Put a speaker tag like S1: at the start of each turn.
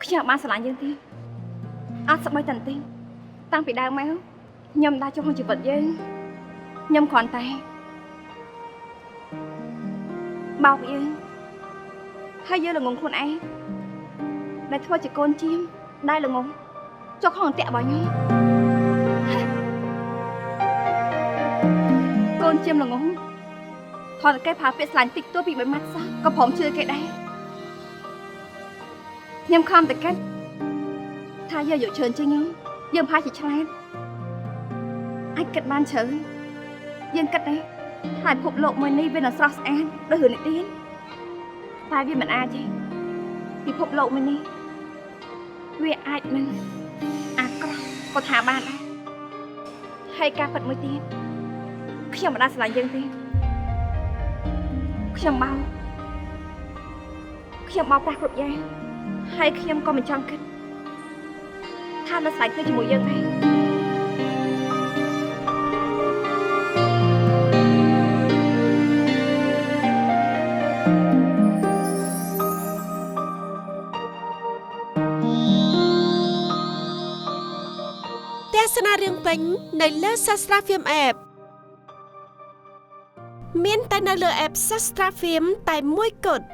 S1: ខ្ញុំបានស្រឡាញ់យើងទេអត់ស្បីតន្ទិញតាំងពីដើមមកខ្ញុំដើរចូលក្នុងជីវិតយើងខ្ញុំគ្រាន់តែបោកយើងហើយយើងល្ងងខ្លួនឯងដែលធ្វើជាកូនជាមដែលល្ងងចុះក្នុងអន្ទាក់របស់ខ្ញុំកូនជាមល្ងងគ្រាន់តែគេប្រើពាក្យស្លាញ់តិចតួចពី3ម៉ាត់សោះក៏ព្រមជឿគេដែរខ្ញុំខំតែគិតថាយើងយកច្រើនជាងខ្ញុំយើងប្រហែលជាឆ្លាតអាចគិតបានច្រើនយើងគិតទេថាពិភពលោកមួយនេះវានឹងស្រស់ស្អាតដូចរឿងនិទានតែវាមិនអាចទេពិភពលោកមួយនេះវាអាចនឹងអាក្រក់ក៏ថាបានដែរហើយការពិតមួយទៀតខ្ញុំមិនដាច់ស្រឡាញ់យើងទេខ្ញុំបោកប្រាស់គ្រប់យ៉ាងហើយខ្ញុំក៏មិនចង់គិតថានៅស្រ័យគ្នាជាមួយយើងដែរ
S2: ទស្សនារឿងពេញនៅលើ Sastra Film App មានតែនៅលើ App Sastra Film តែមួយគត់